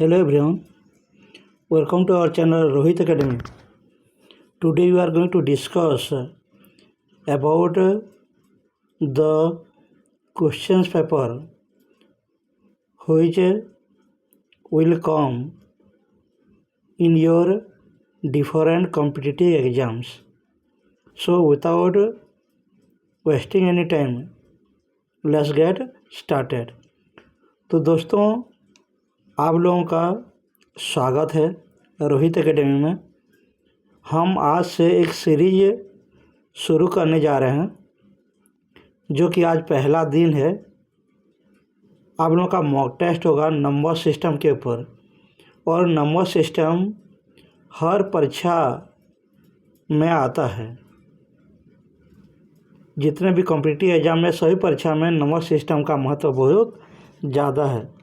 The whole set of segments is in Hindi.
Hello everyone, welcome to our channel Rohit Academy. Today we are going to discuss about the questions paper which will come in your different competitive exams. So without wasting any time, let's get started. तो दोस्तों आप लोगों का स्वागत है रोहित एकेडमी में। हम आज से एक सीरीज शुरू करने जा रहे हैं जो कि आज पहला दिन है। आप लोगों का मॉक टेस्ट होगा नंबर सिस्टम के ऊपर, और नंबर सिस्टम हर परीक्षा में आता है। जितने भी कॉम्पिटिटिव एग्जाम में सभी परीक्षा में नंबर सिस्टम का महत्व बहुत ज़्यादा है।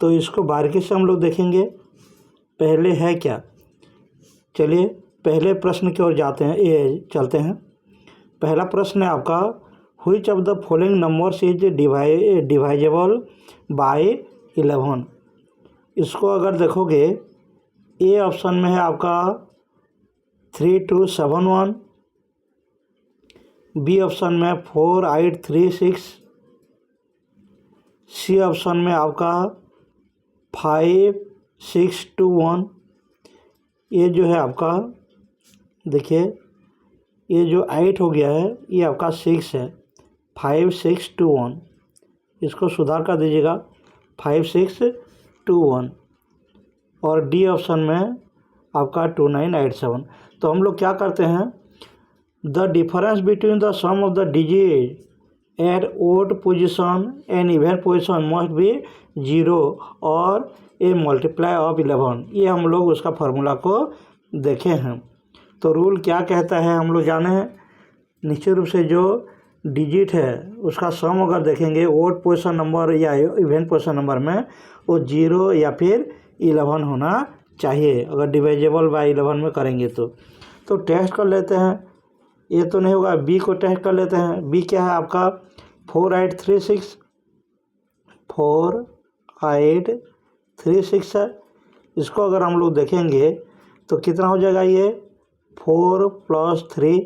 तो इसको बारीकी से हम लोग देखेंगे। पहले है क्या, चलिए पहले प्रश्न की ओर चलते हैं। पहला प्रश्न है आपका, which of the following numbers is divisible by 11। इसको अगर देखोगे, ए ऑप्शन में है आपका 3271, बी ऑप्शन में 4836, सी ऑप्शन में आपका 5621। ये जो है आपका देखिए, ये जो 8 हो गया है ये आपका 6 है, 5621। इसको सुधार कर दीजिएगा 5621। और डी ऑप्शन में आपका 2987। तो हम लोग क्या करते हैं, the difference between the sum of the digit at odd position and even position must be 0 और ए मल्टीप्लाई ऑफ 11। ये हम लोग उसका फार्मूला को देखे हैं। तो रूल क्या कहता है हम लोग जाने हैं। निश्चित रूप से जो डिजिट है उसका सम अगर देखेंगे ओड पोजिशन नंबर या इवन पोजिशन नंबर में, वो 0 या फिर 11 होना चाहिए अगर डिवाइजेबल बाय 11 में करेंगे तो टेस्ट कर लेते हैं। ये तो नहीं होगा, बी को टेस्ट कर लेते हैं। बी क्या है आपका 4836 4836 है। इसको अगर हम लोग देखेंगे तो कितना हो जाएगा, ये 4 + 3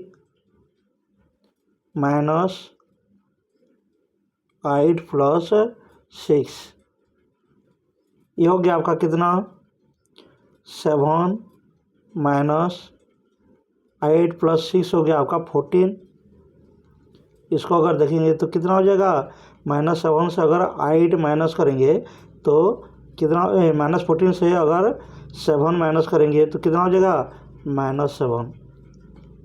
- 8 + 6। ये हो गया आपका कितना 7 - 8 + 6 हो गया आपका 14। इसको अगर देखेंगे तो कितना हो जाएगा, -7 से अगर 8 माइनस करेंगे तो कितना, -14 से अगर 7 माइनस करेंगे तो कितना हो जाएगा, -7।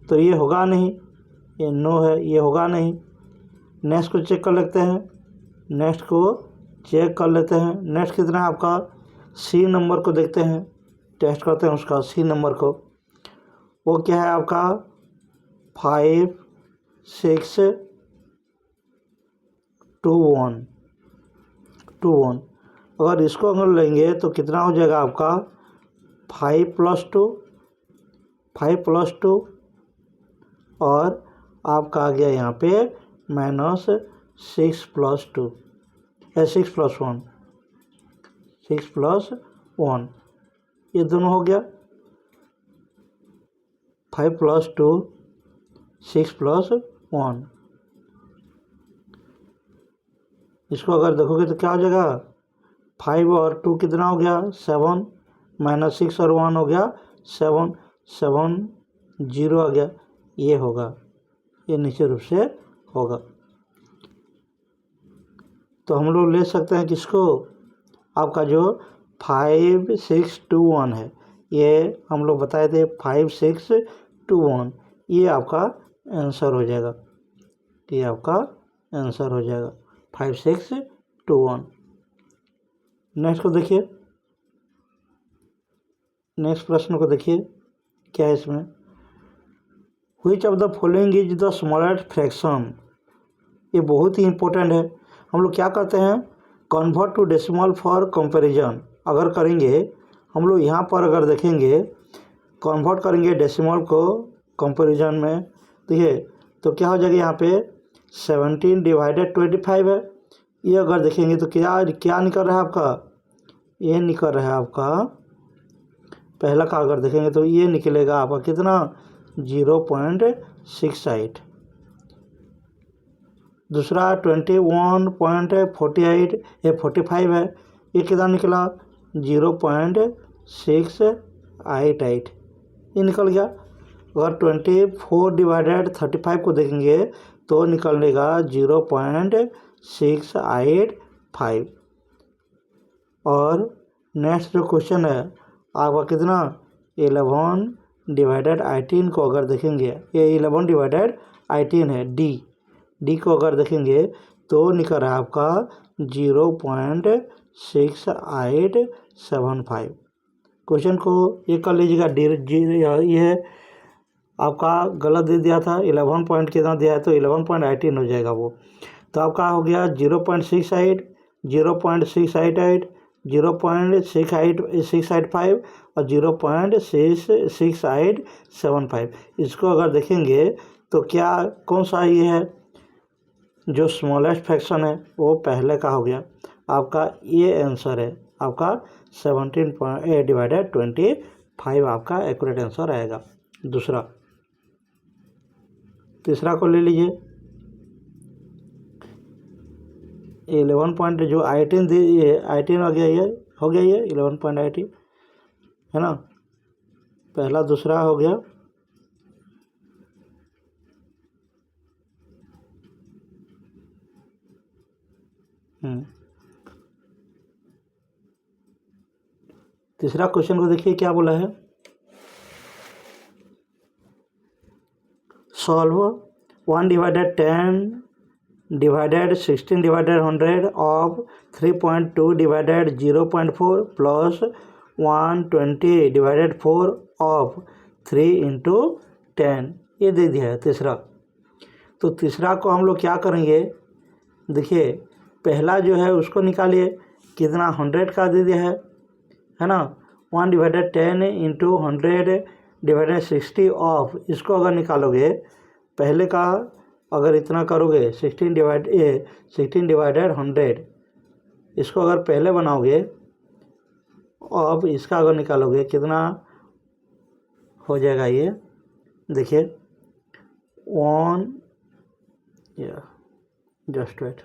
तो ये होगा नहीं, ये नो है, ये होगा नहीं। नेक्स्ट को चेक कर लेते हैं। नेक्स्ट कितना है आपका, सी नंबर को देखते हैं, टेस्ट करते हैं उसका सी नंबर को। वो क्या है आपका 5621। अगर इसको अगर लेंगे तो कितना हो जाएगा आपका 5 + 2 और आपका आ गया यहाँ पे -6 + 2 6 + 1। ये दोनों हो गया 5 + 2 6 + 1। इसको अगर देखोगे तो क्या हो जाएगा, 5 और 2 कितना हो गया 7, -6 और 1 हो गया 7 7 0 आ गया। ये होगा, ये निश्चित रूप से होगा। तो हम लोग ले सकते हैं किसको, आपका जो 5621 है, ये हम लोग बताए थे 5621। ये आपका आंसर हो जाएगा, ये आपका आंसर हो जाएगा 5621। नेक्स्ट को देखिए, नेक्स्ट प्रश्न को देखिए क्या है इसमें, which of the following is the smallest fraction. ये बहुत ही इंपॉर्टेंट है। हम लोग क्या करते हैं, convert to decimal for comparison अगर करेंगे, हम लोग यहाँ पर अगर देखेंगे कन्वर्ट करेंगे डेसिमल को कंपैरिजन में, देखिए तो क्या हो जाएगा, यहाँ पे 17 / 25 है। ये अगर देखेंगे तो क्या निकल रहा है आपका ये निकल रहा है आपका, पहला का अगर देखेंगे तो ये निकलेगा आपका कितना 0.68। दूसरा 21.48 ये 45 है, ये कितना निकला 0.688, ये निकल गया। अगर 24/35 को देखेंगे तो निकलेगा 0.685। और नेक्स्ट जो क्वेश्चन है आपका कितना 11/18 को अगर देखेंगे, ये 11/18 है, डी को अगर देखेंगे तो निकल रहा है आपका 0.6875। क्वेश्चन को ये कर लीजिएगा, ये है आपका गलत दे दिया था, 11 पॉइंट कितना दिया है तो 11.18 हो जाएगा वो। तो आपका हो गया 0.68, 0.688, 0.685 और 0.66875। इसको अगर देखेंगे तो क्या कौन सा ये है जो स्मॉलेस्ट फ्रैक्शन है वो पहले का हो गया आपका, ये आंसर है आपका 17/25 आपका एक्यूरेट आंसर आएगा। दूसरा, तीसरा को ले लीजिए, 11 पॉइंट जो 18 हो गया, ये हो गया, ये 11.18 है ना, पहला दूसरा हो गया। तीसरा क्वेश्चन को देखिए क्या बोला है, solve 1/10 divided 16/100 of 3.2 divided 0.4 plus 120/4 of 3 into 10, ये दे दिया है तीसरा। तो तीसरा को हम लोग क्या करेंगे, देखिए पहला जो है उसको निकालिए, कितना 100 का दे दिया है ना, 1/10 इंटू 100/60 ऑफ, इसको अगर निकालोगे पहले का अगर इतना करोगे 16/100, इसको अगर पहले बनाओगे, अब इसका अगर निकालोगे कितना हो जाएगा, ये देखिए 1, जस्ट वेट,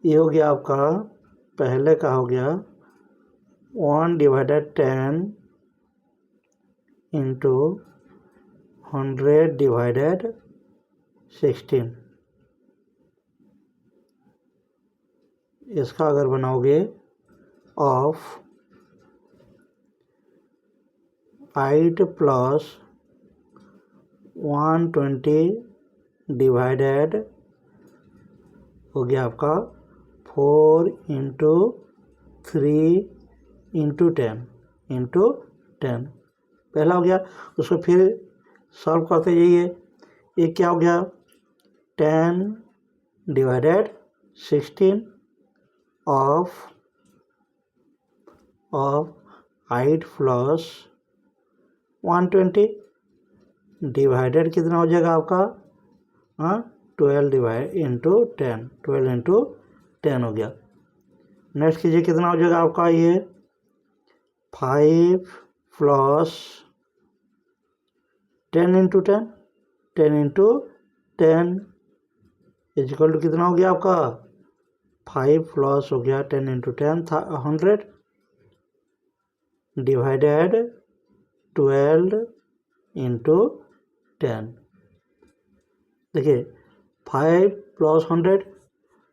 ये हो गया आपका पहले का हो गया 1/10 इंटू 100/16, इसका अगर बनाओगे ऑफ 8 प्लस 120 हो गया आपका 4 इंटू 3 इंटू 10 पहला हो गया। उसको फिर सॉल्व करते जाइए, ये क्या हो गया 10/16 ऑफ 8 प्लस 120 डिवाइडेड कितना हो जाएगा आपका 12 इंटू 10 हो गया। नेक्स्ट कीजिए कितना हो जाएगा आपका ये 5 plus 10 into 10 is equal to कितना हो गया आपका 5 प्लस हो गया 10 इंटू 10 100 डिवाइडेड 12 इंटू 10। देखिए 5 प्लस 100,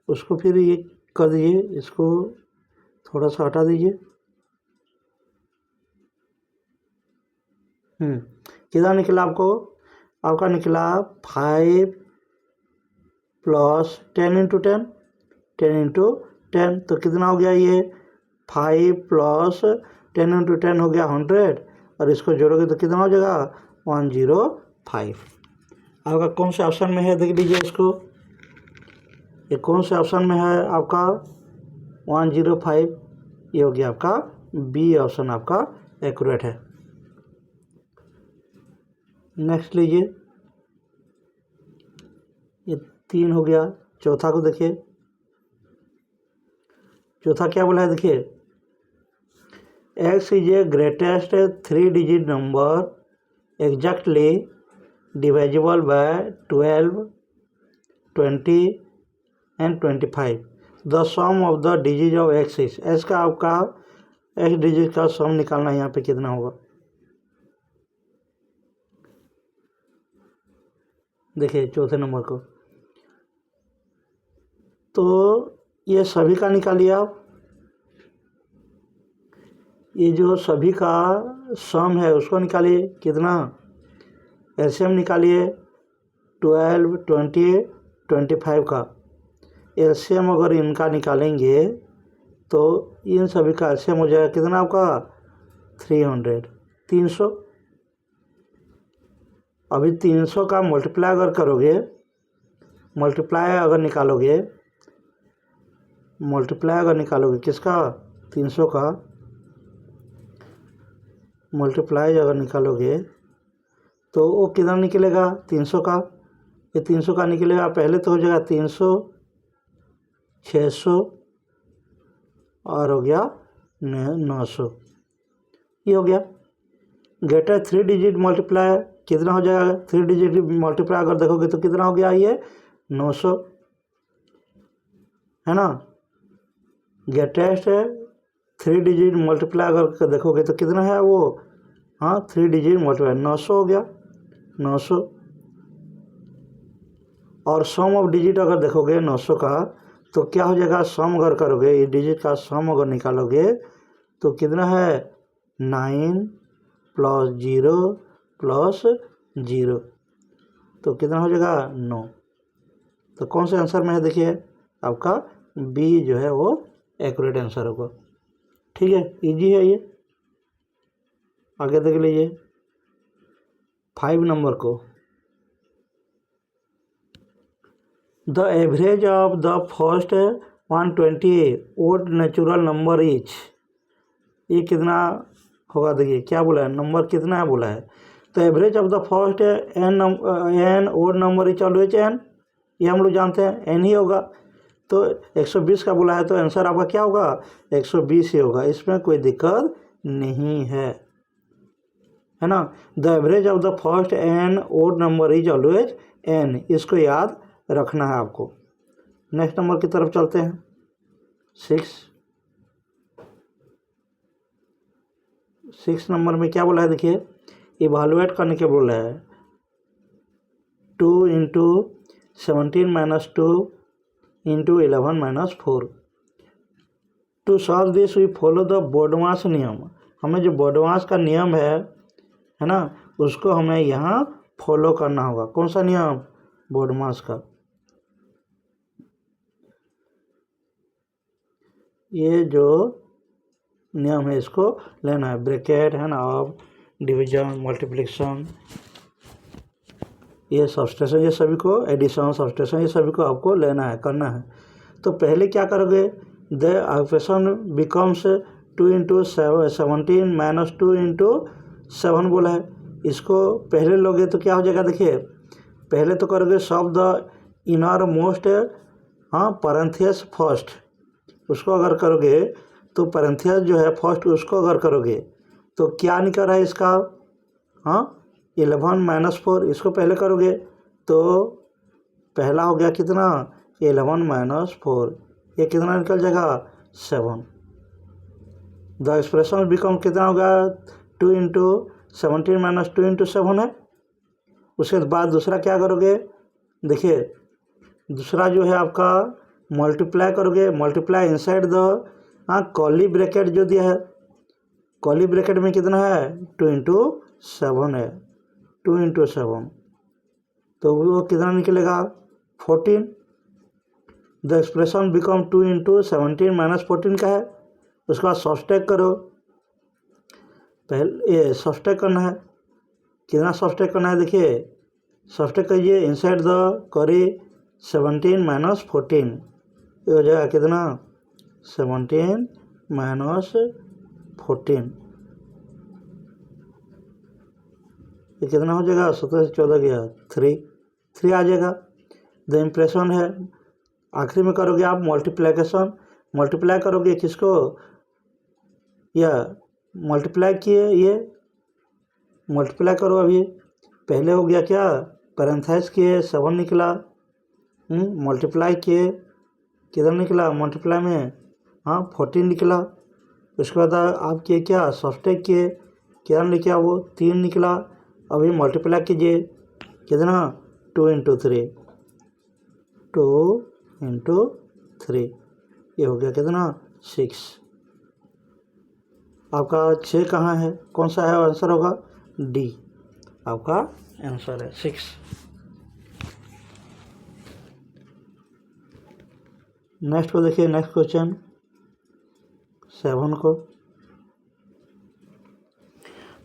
उसको फिर ये कर दीजिए, इसको थोड़ा सा हटा दीजिए। कितना निकला आपको, आपका निकला 5 प्लस 10 इंटू 10 तो कितना हो गया ये 5 प्लस 10 इंटू 10 हो गया 100 और इसको जोड़ोगे तो कितना हो जाएगा 105। आपका कौन से ऑप्शन में है देख लीजिए इसको, ये कौन से ऑप्शन में है आपका 105, ये हो गया आपका बी ऑप्शन आपका एक्यूरेट है। नेक्स्ट लीजिए, ये 3 हो गया। चौथा को देखिए, चौथा क्या बोला है देखिए x is a greatest 3-digit number exactly divisible by 12, 20 and 25. The sum of the digits of x is, x का आपका x डिजिट का सम निकालना है। यहाँ पे कितना होगा देखिए चौथे नंबर को, तो ये सभी का निकालिए आप। ये जो सभी का सम है उसको निकालिए, कितना एलसीएम निकालिए 12, 20, 25 का एलसीएम अगर इनका निकालेंगे तो इन सभी का एलसीएम हो जाएगा कितना आपका 300। अभी 300 का मल्टीप्लाई अगर करोगे, मल्टीप्लाई अगर निकालोगे किसका 300 का मल्टीप्लाई अगर निकालोगे तो वो कितना निकलेगा 300 का, ये 300 का निकलेगा। पहले तो हो जाएगा 300, 600 और हो गया 900, ये हो गया। ग्रेटर 3 डिजिट मल्टीप्लाई कितना हो जाएगा, 3 डिजिट मल्टीप्लाई अगर देखोगे तो कितना हो गया ये 900 है ना। ग्रेटेस्ट 3 डिजिट मल्टीप्लाई अगर देखोगे तो कितना है वो, हाँ 3 डिजिट मल्टीप्लाई 900 हो गया 900। और सम ऑफ डिजिट अगर देखोगे 900 का तो क्या हो जाएगा, सम अगर करोगे ये डिजिट का सम अगर निकालोगे तो कितना है 9 + 0 + 0 तो कितना हो जाएगा 9। तो कौन से आंसर में है देखिए आपका बी जो है वो एक्यूरेट आंसर होगा। ठीक है, इजी है ये। आगे देख लीजिए 5 नंबर को, the average of the first 120 odd natural number is, ये कितना होगा देखिए क्या बोला है, नंबर कितना है बोला है। तो average of the first n odd number is always n, ये हम लोग जानते हैं एन ही होगा। तो 120 का बोला है तो आंसर आपका क्या होगा 120 ही होगा, इसमें कोई दिक्कत नहीं है ना। The average of the first n odd number is always n, इसको याद रखना है आपको। नेक्स्ट नंबर की तरफ चलते हैं 6 नंबर में क्या बोला है देखिए, इवालुएट करने के बोला है 2 × 17 - 2 × 11 - 4। To solve this we follow the BODMAS नियम, हमें जो बोडमास का नियम है ना उसको हमें यहाँ फॉलो करना होगा। कौन सा नियम, बोडमास का। ये जो नियम है इसको लेना है, ब्रैकेट है ना, ऑफ डिवीजन मल्टीप्लिकेशन ये सब्सट्रैक्शन ये सभी को, एडिशन सब्सट्रैक्शन ये सभी को आपको लेना है करना है। तो पहले क्या करोगे, द ऑपरेशन बिकम्स 2 × 17 - 2 × 7 बोला है, इसको पहले लोगे तो क्या हो जाएगा देखिए, पहले तो करोगे solve the inner most parenthesis first, उसको अगर करोगे तो पैरेंथेसिस जो है फर्स्ट उसको अगर करोगे तो क्या निकल रहा है इसका 11 - 4, इसको पहले करोगे तो पहला हो गया कितना 11 - 4, ये कितना निकल जाएगा 7। द एक्सप्रेशन बिकम कितना होगा 2 × 17 - 2 × 7 है। उसके बाद दूसरा क्या करोगे देखिए, दूसरा जो है आपका मल्टीप्लाई करोगे, मल्टीप्लाई इनसाइड द कॉली ब्रैकेट जो दिया है, कॉली ब्रैकेट में कितना है 2 × 7 है, 2 × 7 तो वो कितना निकलेगा 14। द एक्सप्रेशन बिकम 2 × 17 - 14 का है। उसके बाद सब्सट्रैक्ट करो, पहले ये सब्सट्रैक्ट करना है, कितना सब्सट्रैक्ट करना है देखिए, सब्सट्रैक्ट करिए इनसाइड द करी 17 - 14, ये हो जाएगा कितना 17 - 14, ये कितना हो जाएगा 17 से 14 गया 3 आ जाएगा। द इम्प्रेशन है आखिरी में करोगे आप मल्टीप्लाई करोगे किसको, या मल्टीप्लाई किए, ये मल्टीप्लाई करो। अभी पहले हो गया क्या, पैरेंथेसिस किए 7 निकला, मल्टीप्लाई किए किधर निकला मल्टीप्लाई में, हाँ 14 निकला। उसके बाद आप किए क्या, सब्सट्रैक्ट किए, किधर निकला वो 3 निकला। अभी मल्टीप्लाई कीजिए कितना, 2 × 3, 2 × 3, ये हो गया कितना 6। आपका 6 कहाँ है, कौन सा है आंसर होगा, डी आपका आंसर है 6। नेक्स्ट को देखिए, नेक्स्ट क्वेश्चन 7 को,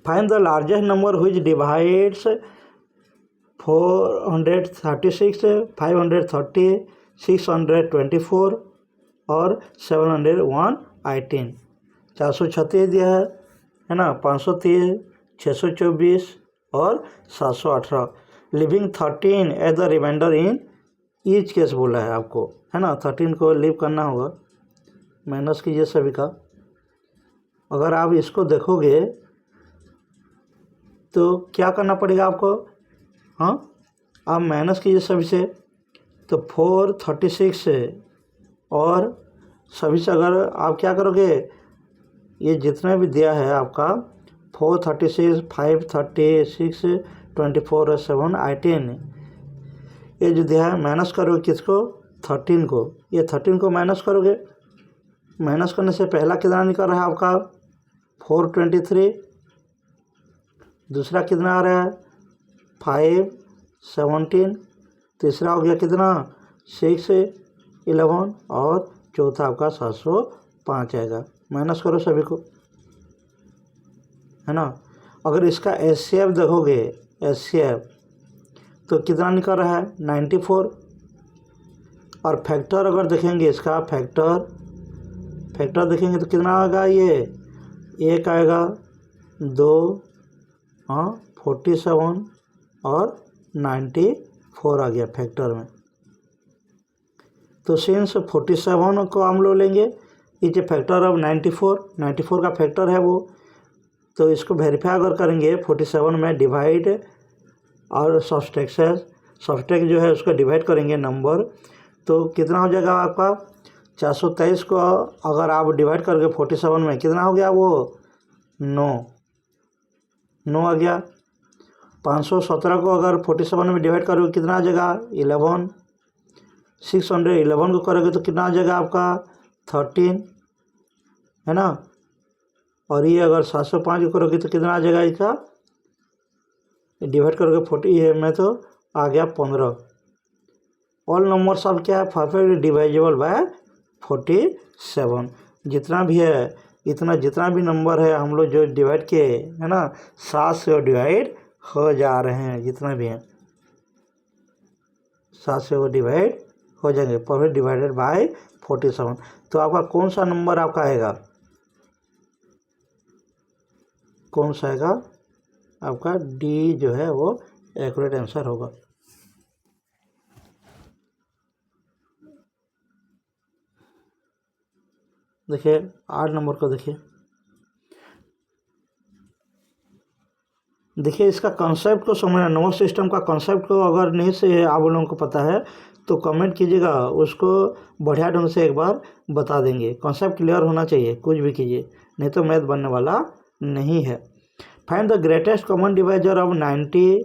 find the largest number which divides 436, 530, 624 और 718। 436 दिया है ना, 530, 624 और 718। Leaving 13 as the remainder in each case बोला है आपको, है ना। 13 को लीव करना होगा, माइनस कीजिए सभी का। अगर आप इसको देखोगे तो क्या करना पड़ेगा आपको, हाँ आप माइनस कीजिए सभी से, तो 436 और सभी से अगर आप क्या करोगे, ये जितना भी दिया है आपका 436, 536, 24 और 718, ये जो दिया है माइनस करोगे किसको, 13 को। ये 13 को माइनस करोगे, माइनस करने से पहला कितना निकल रहा है आपका 423, दूसरा कितना आ रहा है 517, तीसरा हो गया कितना 611 और चौथा आपका 705 आएगा। माइनस करो सभी को, है ना। अगर इसका एचसीएफ देखोगे, एचसीएफ तो कितना निकल रहा है 94। और फैक्टर अगर देखेंगे इसका, फैक्टर देखेंगे तो कितना आएगा, ये 1 आएगा, 2, हाँ 47 और 94 आ गया फैक्टर में। तो सिंस 47 को हम लोग लेंगे, इज ए फैक्टर ऑफ 94 का फैक्टर है वो, तो इसको वेरीफाई अगर करेंगे 47 में डिवाइड और सब्सट्रैक्ट जो है उसको डिवाइड करेंगे नंबर, तो कितना हो जाएगा आपका 423 को अगर आप डिवाइड करके 47 में कितना हो गया वो 9 आ गया। 517 को अगर 47 में डिवाइड करोगे कितना आ जाएगा 11। 611 को करोगे तो कितना आ जाएगा आपका 13, है ना। और ये अगर 705 को करोगे तो कितना आ जाएगा इसका, डिवाइड करोगे 40 में तो आ गया 15। ऑल नंबर्स ऑफ क्या है, परफेक्टली डिवाइजेबल बाय 47। जितना भी है, इतना जितना भी नंबर है हम लोग जो डिवाइड किए है ना, 7 से डिवाइड हो जा रहे हैं, जितना भी हैं 7 से वो डिवाइड हो जाएंगे, परफेक्ट डिवाइडेड बाय 47। तो आपका कौन सा नंबर आपका आएगा, कौन सा आएगा आपका, डी जो है वो एक्यूरेट आंसर होगा। देखिए 8 नंबर को देखिए इसका कॉन्सेप्ट को समझना, नंबर सिस्टम का कॉन्सेप्ट को अगर नहीं से आप लोगों को पता है तो कमेंट कीजिएगा, उसको बढ़िया ढंग से एक बार बता देंगे। कॉन्सेप्ट क्लियर होना चाहिए, कुछ भी कीजिए नहीं तो मैथ बनने वाला नहीं है। Find the greatest common divisor of 90,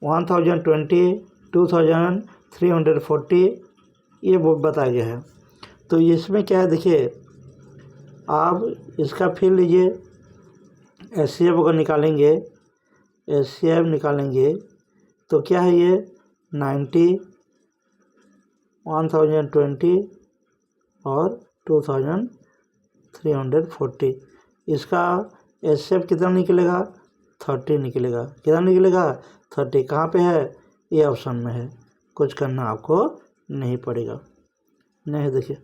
1020, 2340, ये बताया गया है। तो इसमें क्या है, देखिए आप इसका फिर लीजिए, एचसीएफ अगर निकालेंगे, एचसीएफ निकालेंगे तो क्या है, ये 90, 1020 और 2340, इसका एचसीएफ कितना निकलेगा 30 निकलेगा। कितना निकलेगा 30, कहाँ पे है, ये ऑप्शन में है, कुछ करना आपको नहीं पड़ेगा। नहीं देखिए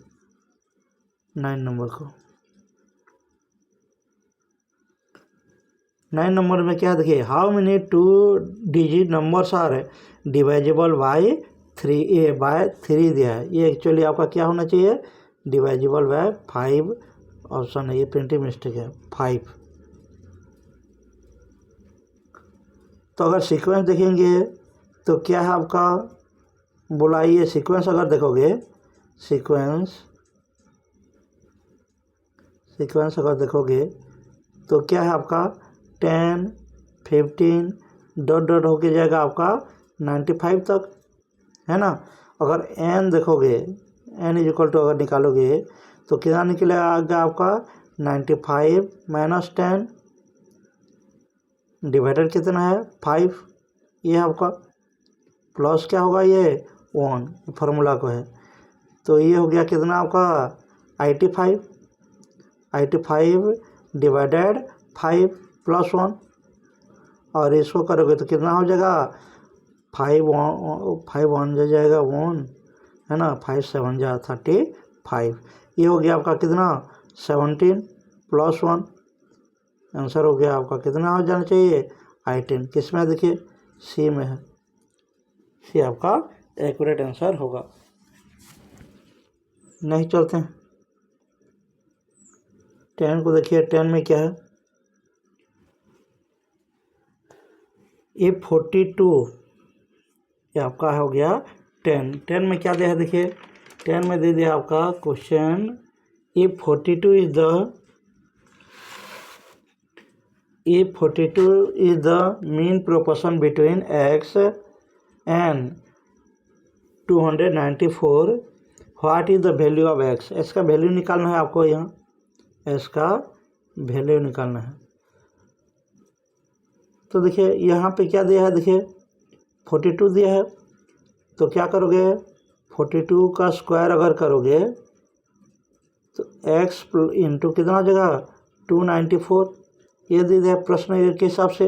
9 नंबर को, 9 नंबर में क्या देखिए, how many 2 digit numbers are divisible by 3 दिया है। ये एक्चुअली आपका क्या होना चाहिए, डिवाइजेबल बाय 5 ऑप्शन है, ये प्रिंटिंग मिस्टेक है, 5। तो अगर सीक्वेंस देखेंगे तो क्या है आपका, बुलाइए सीक्वेंस अगर देखोगे, सीक्वेंस अगर देखोगे तो क्या है आपका 10, 15 डॉट डॉट होके जाएगा आपका 95 तक, है ना। अगर n देखोगे, n इज इक्वल टू अगर निकालोगे तो कितना निकलेगा आपका 95 माइनस 10 डिवाइडेड कितना है 5, ये आपका प्लस क्या होगा ये 1, फार्मूला को है। तो ये हो गया कितना आपका 85 डिवाइडेड 5 प्लस 1, और इसको करोगे तो कितना हो जाएगा 5 1 जाएगा 1, है ना, 5 7 जा 35। ये हो गया आपका कितना 17 प्लस 1, आंसर हो गया आपका कितना हो जाना चाहिए 18। किस में देखिए सी में है, सी आपका एक्यूरेट आंसर होगा। नहीं चलते हैं 10 को देखिए, 10 में क्या है, ये 42, ये आपका हो गया 10 में क्या दिया है देखिए, 10 में दे दिया आपका क्वेश्चन, ये 42 is the mean proportion between x and 294, what is the value of x। इसका वैल्यू निकालना है आपको, यहाँ इसका वैल्यू निकालना है। तो देखिए यहाँ पे क्या दिया है, देखिए 42 दिया है, तो क्या करोगे 42 का स्क्वायर अगर करोगे तो x इंटू कितना हो जाएगा 294, ये दे दिया प्रश्न के हिसाब से।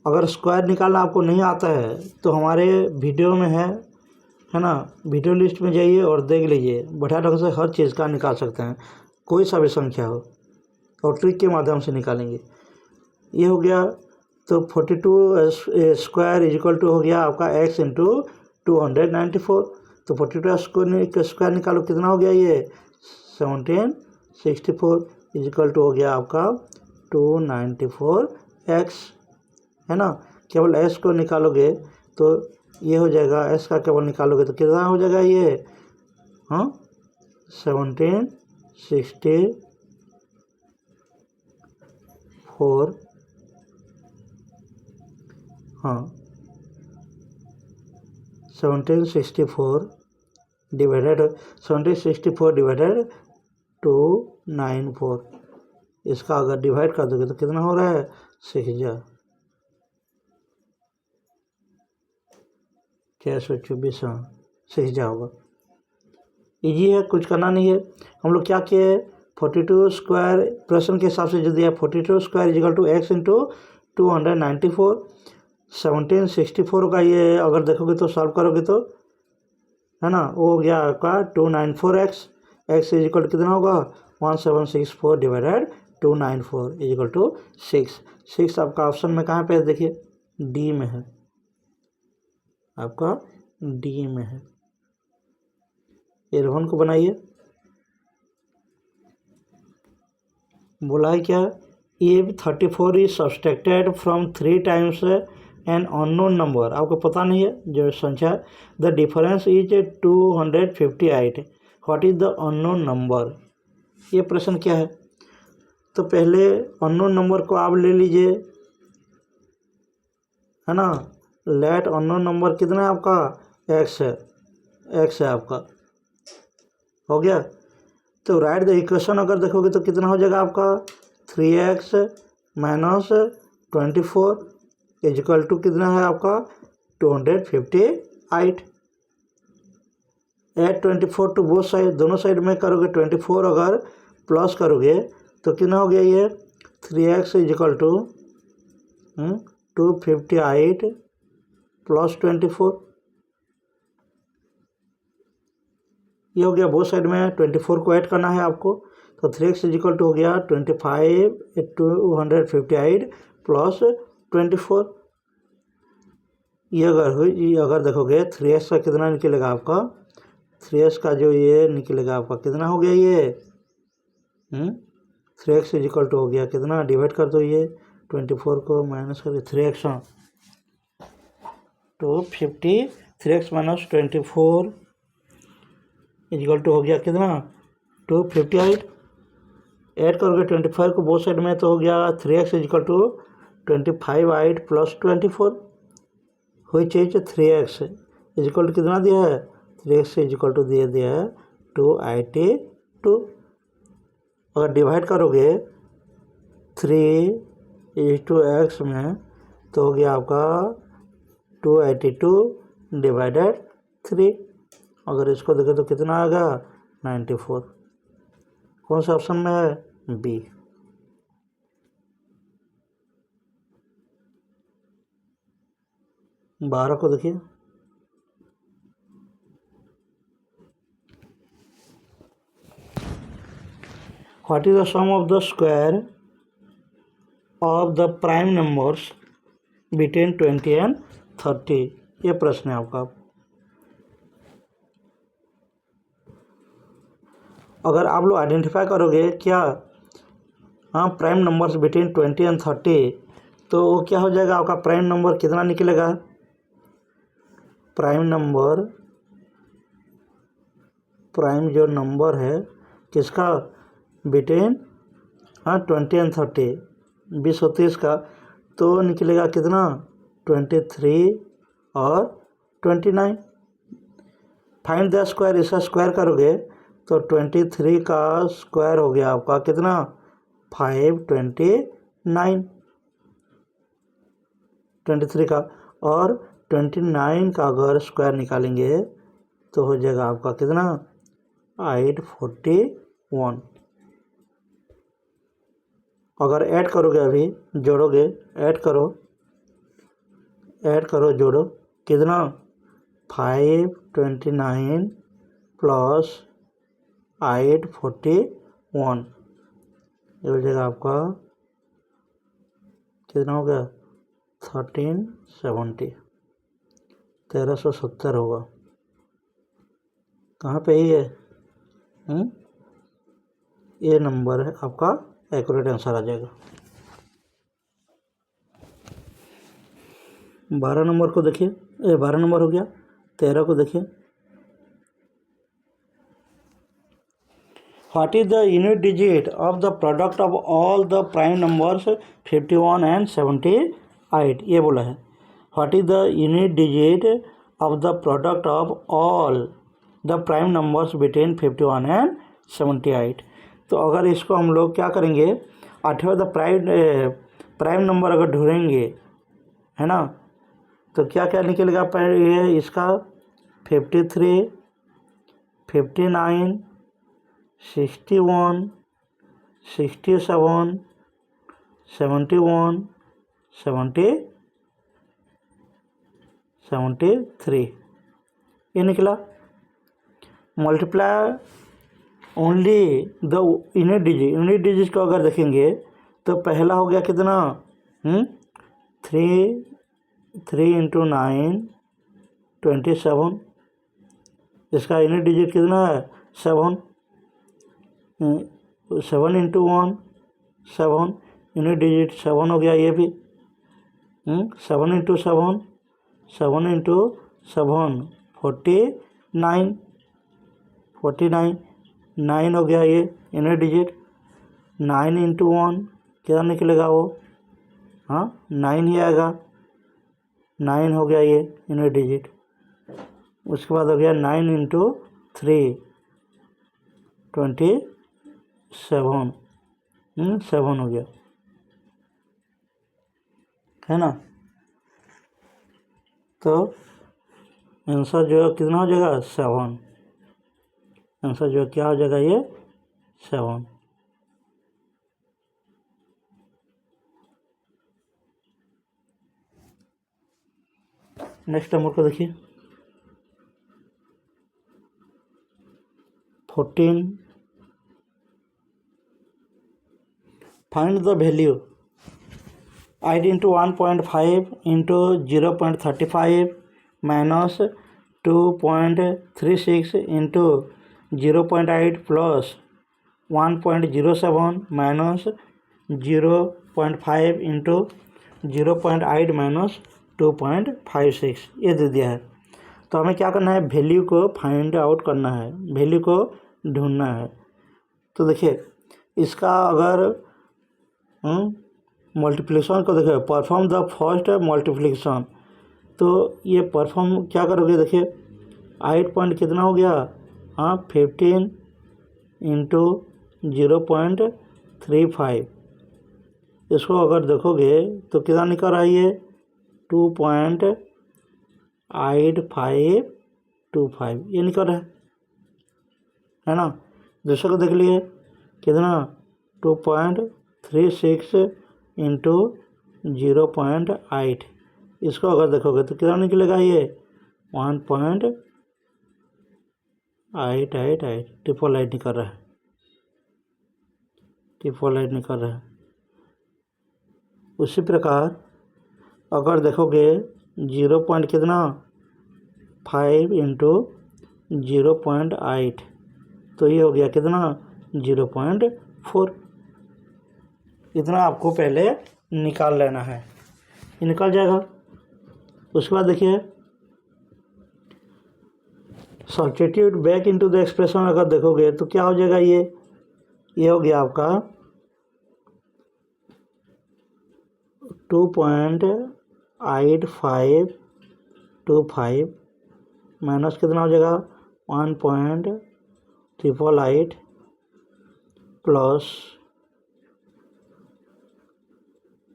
अगर स्क्वायर निकालना आपको नहीं आता है तो हमारे वीडियो में है ना, वीडियो लिस्ट में जाइए और देख लीजिए, बढ़िया ढंग से हर चीज़ का निकाल सकते हैं, कोई सा भी संख्या हो, और ट्रिक के माध्यम से निकालेंगे। ये हो गया, तो 42 स्क्वायर इज इक्वल टू हो गया आपका x इंटू 294, तो 42 स्क्वायर निकालो कितना हो गया ये 1764 इज इक्वल टू हो गया आपका 294x, है ना। केवल s को निकालोगे तो ये हो जाएगा, s का केवल निकालोगे तो कितना हो जाएगा ये, हाँ 1764, हाँ 1764 डिवाइडेड 294, इसका अगर डिवाइड कर दोगे तो कितना हो रहा है 6000, 624, हाँ 6000 होगा। इजी है, कुछ करना नहीं है। हम लोग क्या किए 42 स्क्वायर प्रश्न के हिसाब से जो दिया 42 square is equal to x into 294, 1764 का ये अगर देखोगे तो सॉल्व करोगे तो, है ना, वो हो गया आपका 294x, x इजिकल टू कितना होगा 1764 डिवाइडेड 294 इजिकल टू 6 आपका ऑप्शन में कहाँ पे है देखिए, डी में है, आपका डी में है। 11 को बनाइए, बोला है क्या, if 34 is subtracted from 3 times an unknown number, आपको पता नहीं है जो संख्या, the difference is 258, what is the unknown number। ये प्रश्न क्या है, तो पहले unknown number को आप ले लीजिए, है ना, लेट unknown number कितना है आपका x है आपका, हो गया। तो राइट द इक्वेशन अगर देखोगे तो कितना हो जाएगा आपका 3x माइनस 24 इजिकल टू कितना है आपका 258। एड 24 टू बोथ साइड, दोनों साइड में करोगे 24 अगर प्लस करोगे तो कितना हो गया ये 3x इजिकल टू 258 प्लस 24, ये हो गया। बोथ साइड में 24 को ऐड करना है आपको, तो 3x इजिकल टू हो गया 258 प्लस 24, ये अगर देखोगे 3x का कितना निकलेगा आपका 3x का जो ये निकलेगा आपका कितना हो गया ये 3x इज इक्वल टू हो गया कितना, डिवाइड कर दो ये 24 को माइनस करके 3x तो 53x minus 24 is equal to हो गया कितना 258। ऐड करोगे 25 को बोथ साइड में तो हो गया 3x is equal to 25 8 plus 24 हुई चीज 3x इज इक्वल टू कितना दिया है 3x इज इक्वल टू दिया है 282। अगर डिवाइड करोगे 3:x में तो हो गया आपका 282 डिवाइडेड 3। अगर इसको देखें तो कितना आएगा 94। कौन सा ऑप्शन में है बी। बारह को देखिए what is the sum of the square of the prime numbers between 20 and 30। ये प्रश्न है आपका। अगर आप लोग आइडेंटिफाई करोगे क्या हाँ प्राइम नंबर्स बिटवीन 20 एंड 30 तो वो क्या हो जाएगा आपका प्राइम नंबर कितना निकलेगा प्राइम जो नंबर है किसका बिटवीन 20 एंड 30 20 और 30 का तो निकलेगा कितना 23 और 29। फाइंड द स्क्वायर इसका स्क्वायर करोगे तो 23 का स्क्वायर हो गया आपका कितना 529 23 का और 29 का अगर स्क्वायर निकालेंगे तो हो जाएगा आपका कितना 841। अगर ऐड करोगे अभी जोड़ोगे ऐड करो जोड़ो कितना 529 प्लस 841 ये हो जाएगा आपका कितना हो गया 1370 होगा। कहाँ पे ही है ये नंबर है आपका एक्यूरेट आंसर आ जाएगा। 12 नंबर को देखिए 12 नंबर हो गया। 13 को देखिए what is the unit digit of the product of all the prime numbers 51 and 78 ये बोला है। What is the unit digit of the product of all the prime numbers between 51 and 78। तो अगर इसको हम लोग क्या करेंगे 8वें द प्राइम नंबर अगर ढूंढेंगे है ना तो क्या क्या निकलेगा ये इसका 53 59 61 67 71 73 ये निकला। Multiply only the unit digit को अगर देखेंगे तो पहला हो गया कितना 3 इंटू 9 27। इसका यूनिट डिजिट कितना है 7 इंटू 1 7 यूनिट डिजिट 7 हो गया ये भी 7 इंटू 7 49 9 हो गया ये यूनिट डिजिट। 9 इंटू 1 क्या निकलेगा वो 9 ही आएगा 9 हो गया ये यूनिट डिजिट। उसके बाद हो गया 9 इंटू 3 27 7 हो गया है ना। तो आंसर जो है कितना हो जाएगा 7। आंसर जो क्या हो जाएगा ये 7। नेक्स्ट नंबर को देखिए 14 find the value 8 into 1.5 into 0.35 minus 2.36 into 0.8 plus 1.07 minus 0.5 into 0.8 minus 2.56 ये दे दिया है। तो हमें क्या करना है, वैल्यू को फाइंड आउट करना है, वैल्यू को ढूंढना है। तो देखिए इसका अगर मल्टीप्लिकेशन को देखिए, परफॉर्म द फर्स्ट मल्टीप्लिकेशन, तो ये परफॉर्म क्या करोगे, देखिए 8 पॉइंट कितना हो गया, 15 इंटू 0.35, इसको अगर देखोगे तो कितना निकल रहा है ये 2.8525 ये निकल रहा है ना। दूसरे को देख लिए कितना 2.36 इंटू 0.8, इसको अगर देखोगे तो कितना निकलेगा ये 1.888 ट्रिपल एट निकल रहा है, ट्रिपल एट निकल रहा है। उसी प्रकार अगर देखोगे 0 पॉइंट कितना 5 इंटू 0.8, तो ये हो गया कितना 0.4। इतना आपको पहले निकाल लेना है, ये निकल जाएगा। उसके बाद देखिए substitute back into the expression अगर देखोगे तो क्या हो जाएगा, ये हो गया आपका 2.8525 माइनस कितना हो जाएगा 1.888 प्लस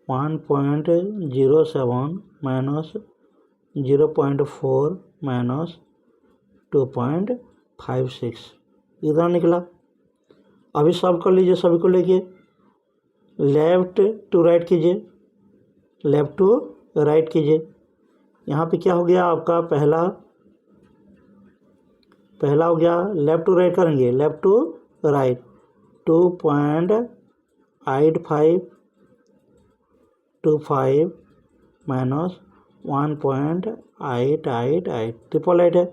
1.07 माइनस 0.4 माइनस 2.56 इतना निकला। अभी सॉल्व कर लीजिए, सभी को लेके लेफ्ट टू राइट कीजिए, लेफ्ट टू राइट कीजिए। यहाँ पे क्या हो गया आपका, पहला हो गया लेफ्ट टू राइट करेंगे, left to right 2.8525 minus 1.888 triple eight है,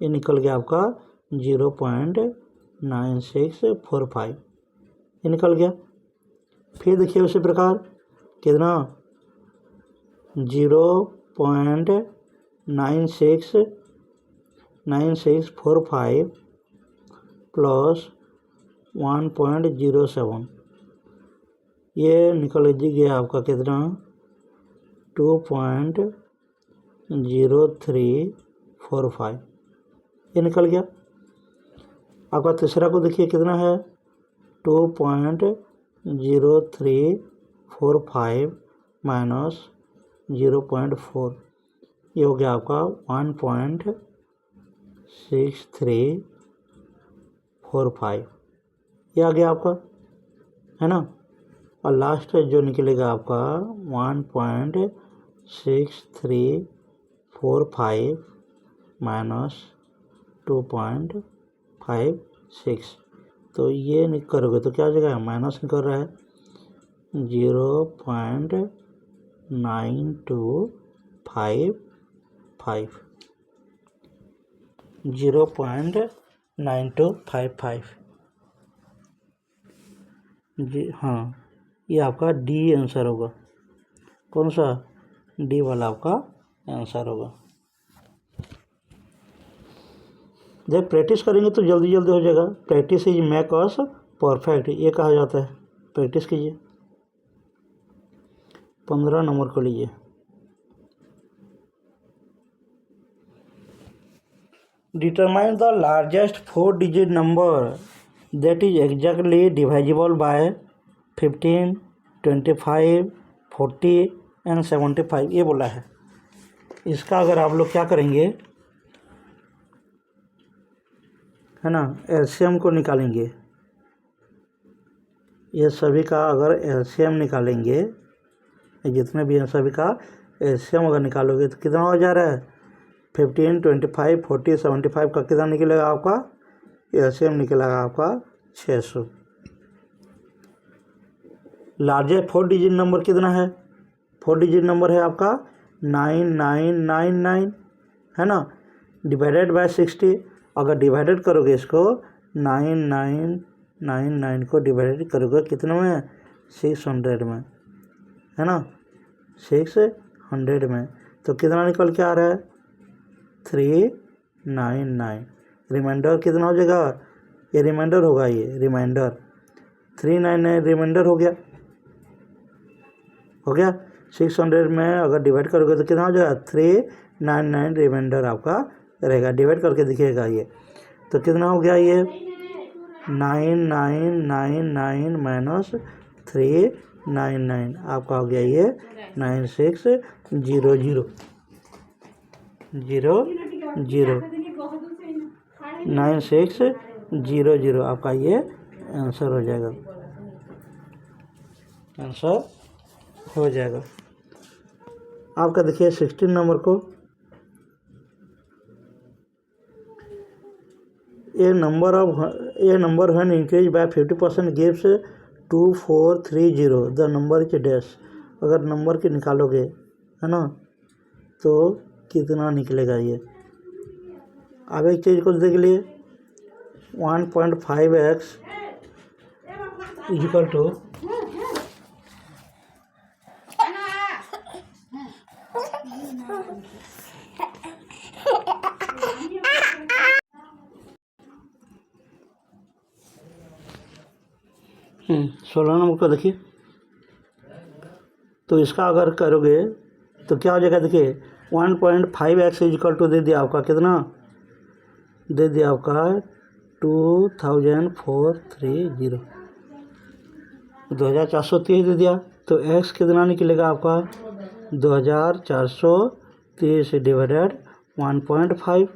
ये निकल गया आपका 0.9645 ये निकल गया। फिर देखिए उसी प्रकार कितना 0.9645 प्लस 1.07 ये निकल गया आपका कितना 2.0345 ये निकल गया। आपका तीसरा को देखिए कितना है 2.0345 माइनस 0.4 ये हो गया आपका 1.6345 ये आ गया आपका, है ना। और लास्ट जो निकलेगा आपका 1.6345 माइनस 2.56, तो ये करोगे तो क्या हो जाएगा, माइनस निकल रहा है 0.9255 जी हाँ, ये आपका डी आंसर होगा। कौन सा, डी वाला आपका आंसर होगा। जब प्रैक्टिस करेंगे तो जल्दी जल्दी हो जाएगा। Practice is make us perfect ये कहा जाता है। प्रैक्टिस कीजिए। 15 नंबर को लीजिए। Determine the largest 4 digit number that is exactly divisible by 15, 25, 40 and 75 ये बोला है। इसका अगर आप लोग क्या करेंगे, है ना, एलसीएम को निकालेंगे। ये सभी का अगर एलसीएम निकालेंगे, जितने भी हैं सभी का एलसीएम अगर निकालोगे तो कितना हो जा रहा है 15, 25, 40, 75 का कितना निकलेगा आपका, एलसीएम निकलेगा आपका 600। लार्जेस्ट 4 डिजिट नंबर कितना है, 4 डिजिट नंबर है आपका 9999, है ना। Divided by 60। अगर डिवाइडेड करोगे इसको 9999 को डिवाइडेड करोगे कितने में, 600 में, है ना, 600 में, तो कितना निकल के आ रहा है, 399। रिमाइंडर कितना हो जाएगा, ये रिमाइंडर होगा, ये रिमाइंडर 399 रिमाइंडर हो गया 600 में अगर डिवाइड करोगे तो कितना हो जाएगा, 399 रिमाइंडर आपका रहेगा। डिवाइड करके दिखेगा ये, तो कितना हो गया ये, 9999 माइनस 399 आपका हो गया ये 9600 9600 आपका ये आंसर हो जाएगा, आंसर हो जाएगा। आपका देखिए 16 नंबर को, a number when increase by 50% gives 2430, the number is dash. अगर नंबर के निकालोगे, है ना, तो कितना निकलेगा ये। अब एक चीज़ को देख लिए, 1.5x इक्वल टू सोलह नंबर को देखिए, तो इसका अगर करोगे तो क्या हो जाएगा, देखिए 1.5x इक्वल टू दे दिया आपका कितना, दे दिया आपका 2430, 2430 दे दिया, तो x कितना निकलेगा आपका 2430 डिवाइडेड 1.5,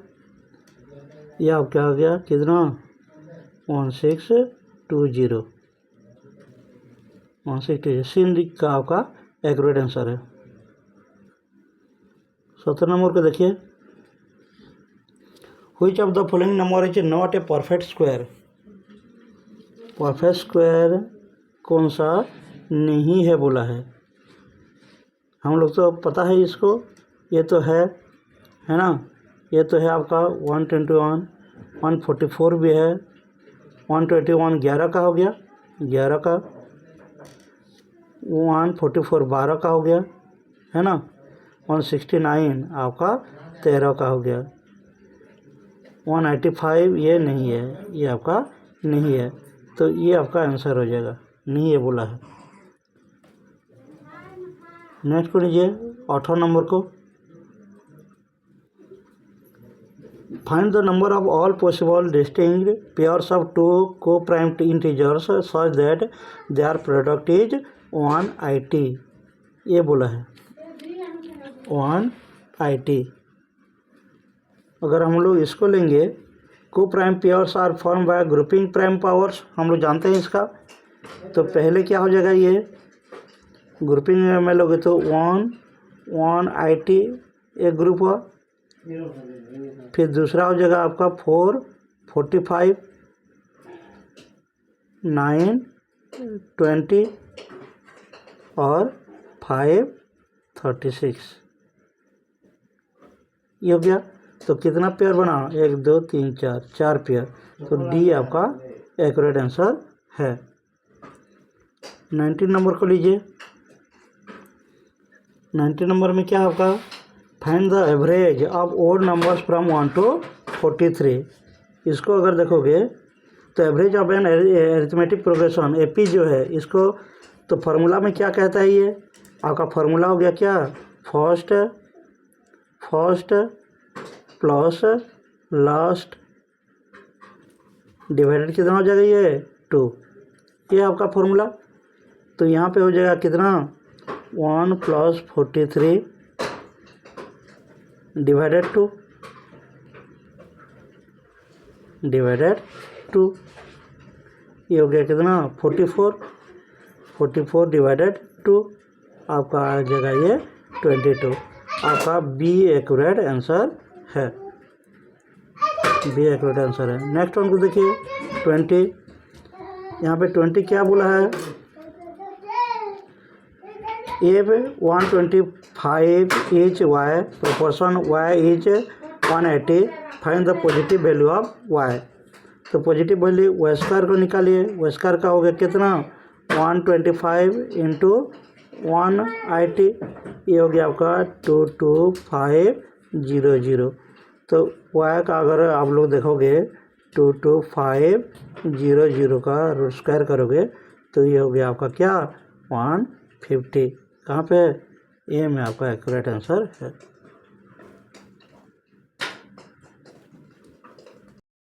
यह आप क्या हो गया कितना 1620 सी का आपका एक्यूरेट आंसर है। 17 नंबर को देखिए, which of the following number is not a perfect square. Perfect square कौन सा नहीं है बोला है, हम लोग तो पता है इसको, ये तो है ना, ये तो है आपका 121, 144 भी है, 121 11 का हो गया, 11 का, 144 12 का हो गया, है ना, 169 आपका 13 का हो गया, 185 ये नहीं है, ये आपका नहीं है, तो ये आपका आंसर हो जाएगा, नहीं है बोला है। नेक्स्ट को लीजिए 18 नंबर को, find the number of all possible distinct pairs of two co-primed integers such that their product is 180, ये बोला है 180। अगर हम लोग इसको लेंगे, coprime pairs are form by grouping prime powers, हम लोग जानते हैं इसका, तो पहले क्या हो जाएगा, ये ग्रुपिंग में लोगे तो 180 एक ग्रुप हुआ, फिर दूसरा हो जाएगा आपका 4 45 9 20 और 5 36, ये हो गया। तो कितना पेयर बना, 1 2 3 4 4 पेयर, तो डी आपका एक्यूरेट आंसर है। 19 नंबर को लीजिए, 19 नंबर में क्या आपका, find the average of odd numbers from 1 to 43। इसको अगर देखोगे तो average of an arithmetic progression AP जो है, इसको तो फार्मूला में क्या कहता है, ये आपका फार्मूला हो गया क्या, फर्स्ट प्लस लास्ट डिवाइडेड कितना हो जाएगा, ये 2, ये आपका फार्मूला। तो यहाँ पे हो जाएगा कितना 1 + 43 डिवाइडेड 2 ये हो गया कितना 44 डिवाइडेड 2, आपका आ जाएगा ये 22, आपका बी एक्यूरेट आंसर है, बी एक्यूरेट आंसर है। नेक्स्ट वन को देखिए 20, यहाँ पे 20 क्या बोला है, if 125 each y, proportion y is 180, find the positive value of y। तो पॉजिटिव वैल्यू वाई स्क्वायर को निकालिए। वाई स्क्वायर का हो गया कितना 125 इंटू 180, ये हो गया आपका 22500। तो y का अगर आप लोग देखोगे 22500 का रूट स्क्वायर करोगे तो ये हो गया आपका क्या 150। कहाँ पे? ये में आपका एक्यूरेट आंसर है।